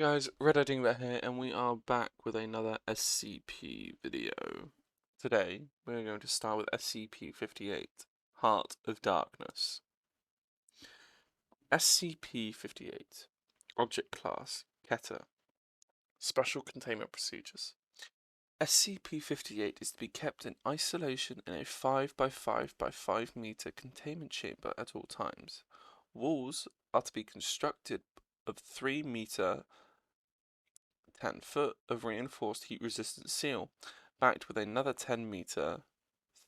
Guys, Red Dingbat here, and we are back with another SCP video. Today, we're going to start with SCP-58, Heart of Darkness. SCP-58, Object Class, Keter, Special Containment Procedures. SCP-58 is to be kept in isolation in a 5 by 5 by 5 meter containment chamber at all times. Walls are to be constructed of 3 meter 10 foot of reinforced heat-resistant steel, backed with another 10 meter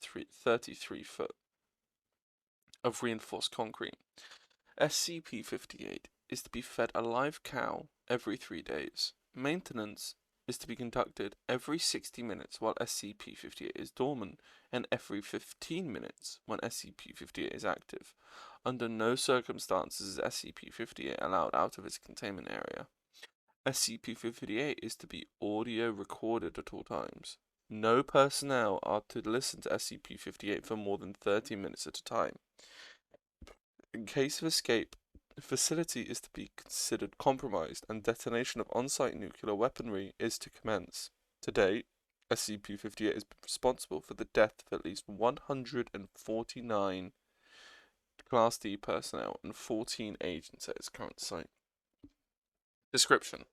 33 foot of reinforced concrete. SCP-58 is to be fed a live cow every 3 days. Maintenance is to be conducted every 60 minutes while SCP-58 is dormant, and every 15 minutes when SCP-58 is active. Under no circumstances is SCP-58 allowed out of its containment area. SCP-58 is to be audio recorded at all times. No personnel are to listen to SCP-58 for more than 30 minutes at a time. In case of escape, the facility is to be considered compromised and detonation of on-site nuclear weaponry is to commence. To date, SCP-58 has been responsible for the death of at least 149 Class D personnel and 14 agents at its current site. Description: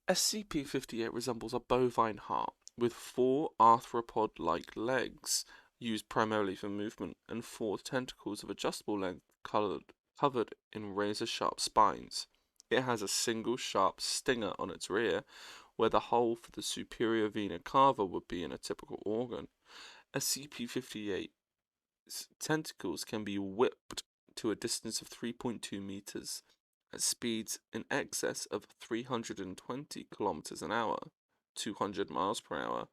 SCP-58 resembles a bovine heart, with 4 arthropod-like legs, used primarily for movement, and 4 tentacles of adjustable length covered in razor-sharp spines. It has a single sharp stinger on its rear, where the hole for the superior vena cava would be in a typical organ. SCP-58's tentacles can be whipped to a distance of 3.2 meters. At speeds in excess of 320 kilometers an hour, 200 miles per hour,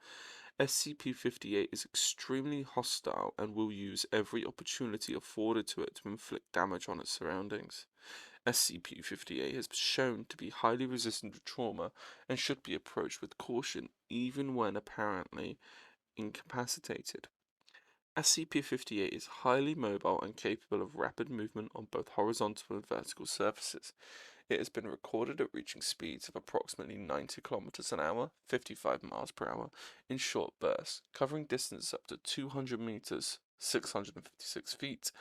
SCP-58 is extremely hostile and will use every opportunity afforded to it to inflict damage on its surroundings. SCP-58 has been shown to be highly resistant to trauma and should be approached with caution even when apparently incapacitated. SCP-58 is highly mobile and capable of rapid movement on both horizontal and vertical surfaces. It has been recorded at reaching speeds of approximately 90 km an hour, 55 miles per hour, in short bursts, covering distance up to 200 meters, 656 feet,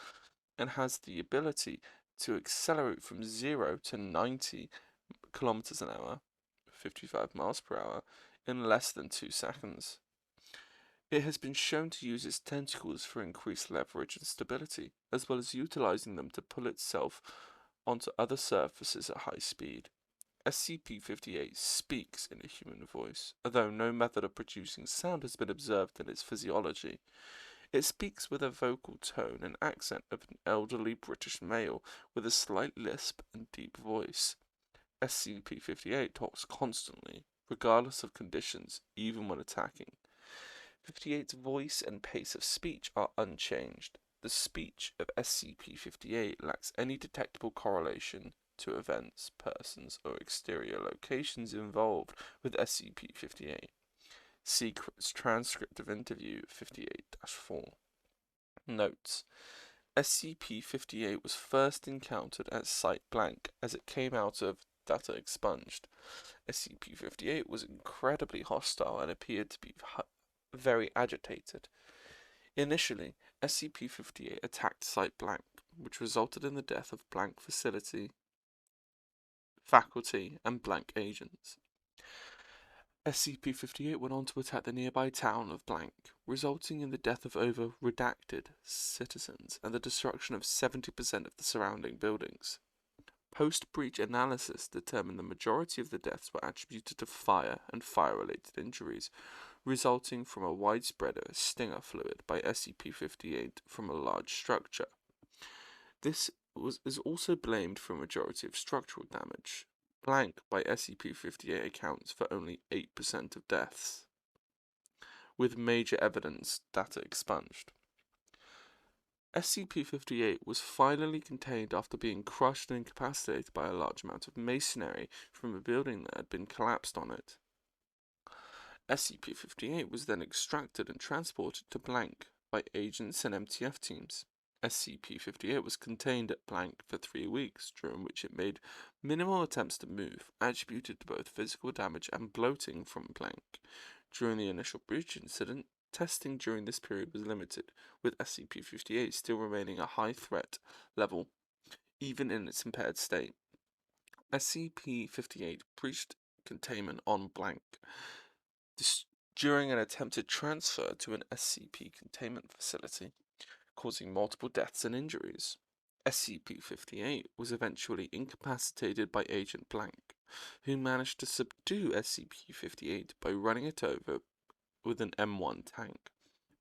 and has the ability to accelerate from 0 to 90 km an hour, 55 miles per hour, in less than 2 seconds. It has been shown to use its tentacles for increased leverage and stability, as well as utilizing them to pull itself onto other surfaces at high speed. SCP-58 speaks in a human voice, although no method of producing sound has been observed in its physiology. It speaks with a vocal tone and accent of an elderly British male with a slight lisp and deep voice. SCP-58 talks constantly, regardless of conditions, even when attacking. 58's voice and pace of speech are unchanged. The speech of SCP-58 lacks any detectable correlation to events, persons, or exterior locations involved with SCP-58. See transcript of interview 58-4. Notes: SCP-58 was first encountered at Site Blank as it came out of data expunged. SCP-58 was incredibly hostile and appeared to be very agitated. Initially, SCP-58 attacked Site Blank, which resulted in the death of Blank facility, faculty, and Blank agents. SCP-58 went on to attack the nearby town of Blank, resulting in the death of over redacted citizens and the destruction of 70% of the surrounding buildings. Post-breach analysis determined the majority of the deaths were attributed to fire and fire-related injuries, resulting from a widespread stinger fluid by SCP-58 from a large structure. This is also blamed for a majority of structural damage. Blank by SCP-58 accounts for only 8% of deaths, with major evidence data expunged. SCP-58 was finally contained after being crushed and incapacitated by a large amount of masonry from a building that had been collapsed on it. SCP-58 was then extracted and transported to Blank by agents and MTF teams. SCP-58 was contained at blank for 3 weeks, during which it made minimal attempts to move, attributed to both physical damage and bloating from blank. During the initial breach incident, testing during this period was limited, with SCP-58 still remaining a high threat level, even in its impaired state. SCP-58 breached containment on blank during an attempted transfer to an SCP containment facility, causing multiple deaths and injuries. SCP-58 was eventually incapacitated by Agent Blank, who managed to subdue SCP-58 by running it over with an M1 tank,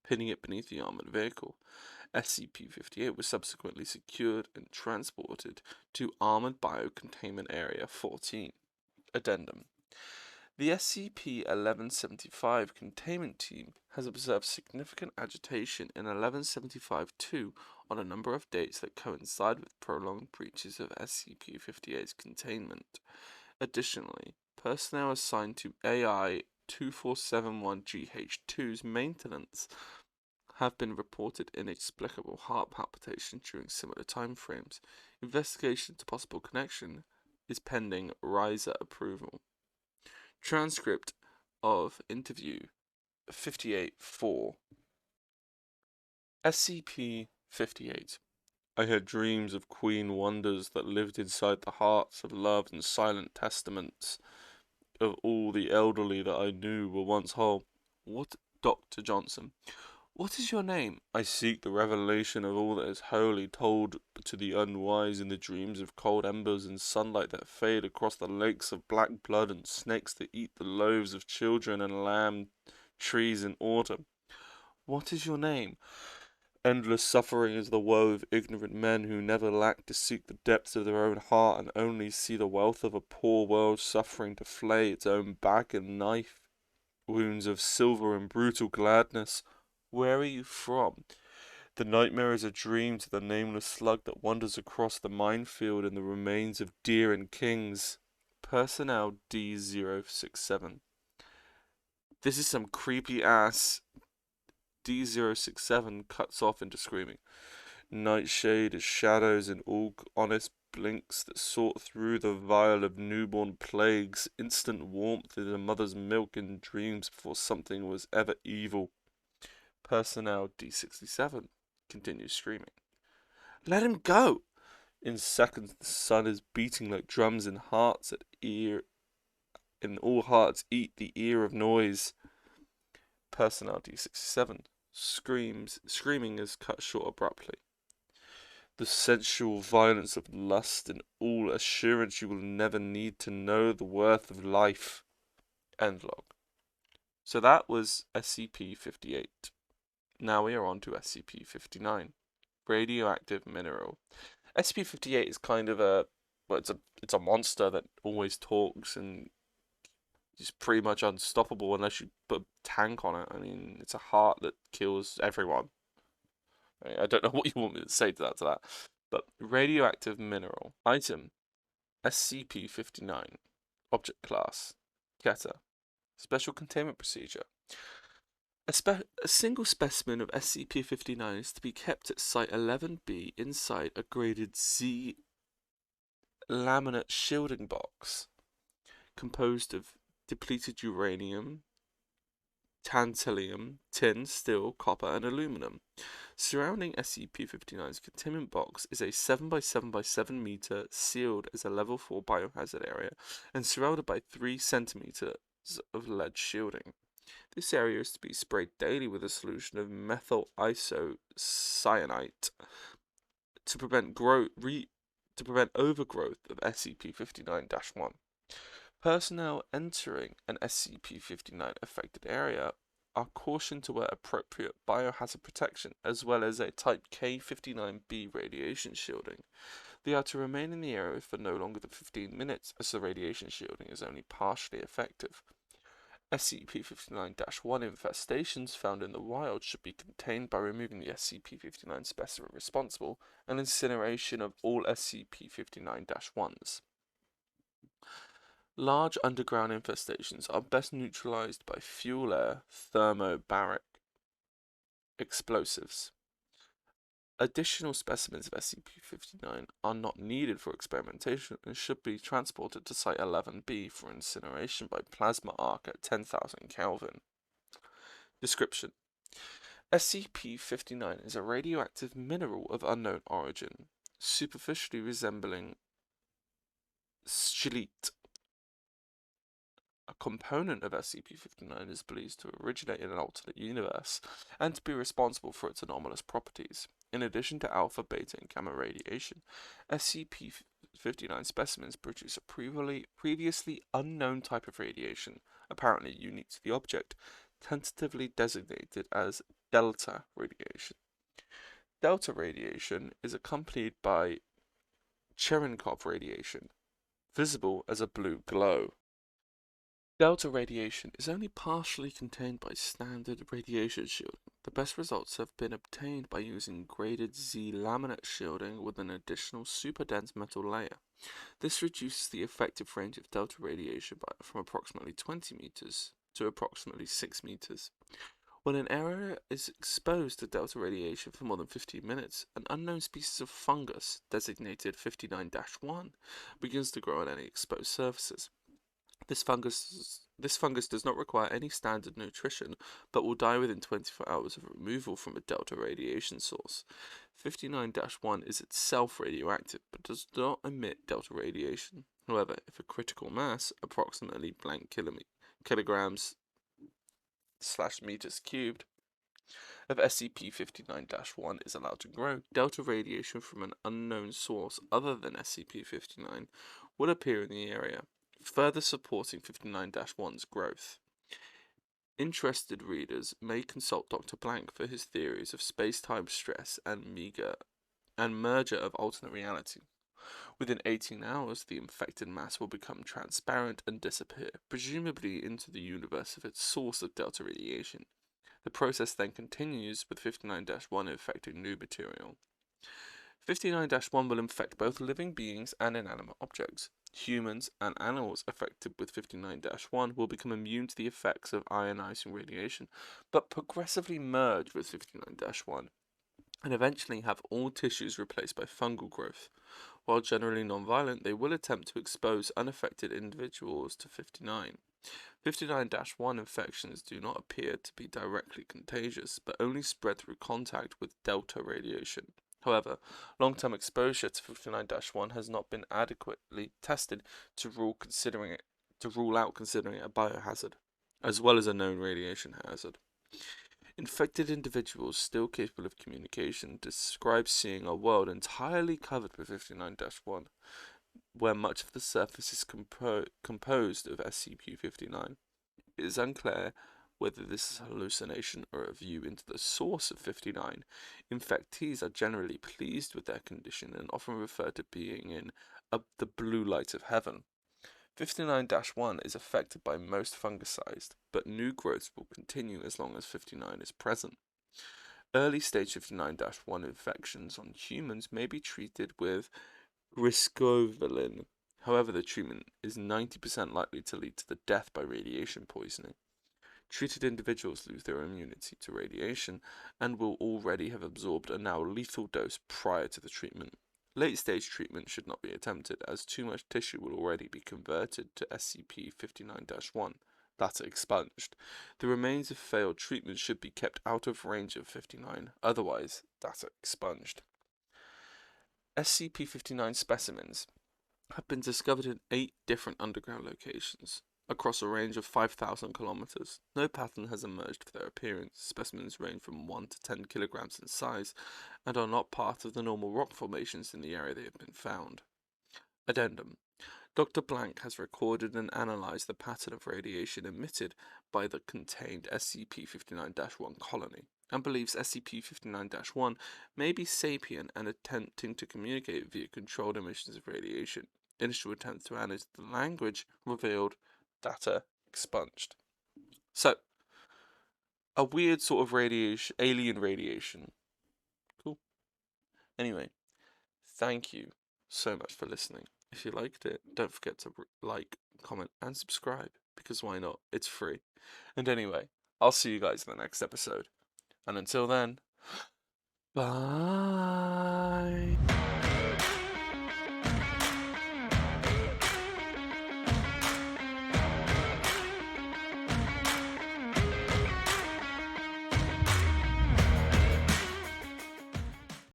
pinning it beneath the armored vehicle. SCP-58 was subsequently secured and transported to Armored Biocontainment Area 14. Addendum. The SCP-1175 containment team has observed significant agitation in 1175-2 on a number of dates that coincide with prolonged breaches of SCP-58's containment. Additionally, personnel assigned to AI-2471-GH2's maintenance have been reported inexplicable heart palpitations during similar timeframes. Investigation into possible connection is pending RISA approval. Transcript of interview 58-4. SCP-58. I had dreams of queen wonders that lived inside the hearts of love and silent testaments of all the elderly that I knew were once whole. What, Dr. Johnson? What is your name? I seek the revelation of all that is holy, told to the unwise in the dreams of cold embers and sunlight that fade across the lakes of black blood and snakes that eat the loaves of children and lamb trees in autumn. What is your name? Endless suffering is the woe of ignorant men who never lack to seek the depths of their own heart and only see the wealth of a poor world suffering to flay its own back and knife wounds of silver and brutal gladness. Where are you from? The nightmare is a dream to the nameless slug that wanders across the minefield in the remains of deer and kings. Personnel D067. This is some creepy ass. D067 cuts off into screaming. Nightshade is shadows in all honest blinks that sort through the vial of newborn plagues. Instant warmth is a mother's milk in dreams before something was ever evil. Personnel D67 continues screaming. Let him go! In seconds the sun is beating like drums in hearts at ear. In all hearts eat the ear of noise. Personnel D67 screaming is cut short abruptly. The sensual violence of lust and all assurance you will never need to know the worth of life. End log. So that was SCP-58. Now we are on to SCP-59, radioactive mineral. SCP-58 is kind of it's a monster that always talks and is pretty much unstoppable unless you put a tank on it. I mean, it's a heart that kills everyone. I don't know what you want me to say to that. But radioactive mineral. Item, SCP-59. Object class, Keter. Special containment procedure. A single specimen of SCP-59 is to be kept at Site 11B inside a graded Z laminate shielding box composed of depleted uranium, tantalum, tin, steel, copper, and aluminum. Surrounding SCP-59's containment box is a 7x7x7 meter sealed as a level 4 biohazard area and surrounded by 3 centimeters of lead shielding. This area is to be sprayed daily with a solution of methyl isocyanate to prevent overgrowth of SCP-59-1. Personnel entering an SCP-59 affected area are cautioned to wear appropriate biohazard protection as well as a Type K-59B radiation shielding. They are to remain in the area for no longer than 15 minutes as the radiation shielding is only partially effective. SCP-59-1 infestations found in the wild should be contained by removing the SCP-59 specimen responsible and incineration of all SCP-59-1s. Large underground infestations are best neutralized by fuel-air thermobaric explosives. Additional specimens of SCP-059 are not needed for experimentation and should be transported to Site 11B for incineration by plasma arc at 10,000 Kelvin. Description: SCP-059 is a radioactive mineral of unknown origin, superficially resembling scheelite. A component of SCP-059 is believed to originate in an alternate universe and to be responsible for its anomalous properties. In addition to alpha, beta, and gamma radiation, SCP-059 specimens produce a previously unknown type of radiation, apparently unique to the object, tentatively designated as delta radiation. Delta radiation is accompanied by Cherenkov radiation, visible as a blue glow. Delta radiation is only partially contained by standard radiation shielding. The best results have been obtained by using graded Z laminate shielding with an additional super-dense metal layer. This reduces the effective range of delta radiation from approximately 20 meters to approximately 6 meters. When an area is exposed to delta radiation for more than 15 minutes, an unknown species of fungus, designated 59-1, begins to grow on any exposed surfaces. This fungus does not require any standard nutrition, but will die within 24 hours of removal from a delta radiation source. 59-1 is itself radioactive, but does not emit delta radiation. However, if a critical mass, approximately blank kilograms/meters cubed, of SCP-59-1 is allowed to grow, delta radiation from an unknown source other than SCP-59 would appear in the area, further supporting 59-1's growth. Interested readers may consult Dr. Blank for his theories of space-time stress and merger of alternate reality. Within 18 hours, the infected mass will become transparent and disappear, presumably into the universe of its source of delta radiation. The process then continues, with 59-1 infecting new material. 59-1 will infect both living beings and inanimate objects. Humans and animals affected with 59-1 will become immune to the effects of ionizing radiation, but progressively merge with 59-1, and eventually have all tissues replaced by fungal growth. While generally non-violent, they will attempt to expose unaffected individuals to 59. 59-1 infections do not appear to be directly contagious, but only spread through contact with delta radiation. However, long-term exposure to 59-1 has not been adequately tested to rule out considering it a biohazard, as well as a known radiation hazard. Infected individuals still capable of communication describe seeing a world entirely covered with 59-1, where much of the surface is composed of SCP-59. It is unclear whether this is a hallucination or a view into the source of 59. Infectees are generally pleased with their condition and often refer to being in the blue light of heaven. 59-1 is affected by most fungicide, but new growths will continue as long as 59 is present. Early stage 59-1 infections on humans may be treated with riscovalin. However, the treatment is 90% likely to lead to the death by radiation poisoning. Treated individuals lose their immunity to radiation and will already have absorbed a now lethal dose prior to the treatment. Late-stage treatment should not be attempted, as too much tissue will already be converted to SCP-59-1, that expunged. The remains of failed treatment should be kept out of range of 59, otherwise data expunged. SCP-59 specimens have been discovered in 8 different underground locations, across a range of 5,000 kilometers. No pattern has emerged for their appearance. Specimens range from 1 to 10 kilograms in size and are not part of the normal rock formations in the area they have been found. Addendum: Dr. Blank has recorded and analyzed the pattern of radiation emitted by the contained SCP-59-1 colony, and believes SCP-59-1 may be sapient and attempting to communicate via controlled emissions of radiation. Initial attempts to analyze the language revealed data expunged. So, a weird sort of alien radiation. Cool. Anyway, thank you so much for listening. If you liked it, don't forget to like, comment, and subscribe, because why not? It's free. And anyway, I'll see you guys in the next episode. And until then, Bye.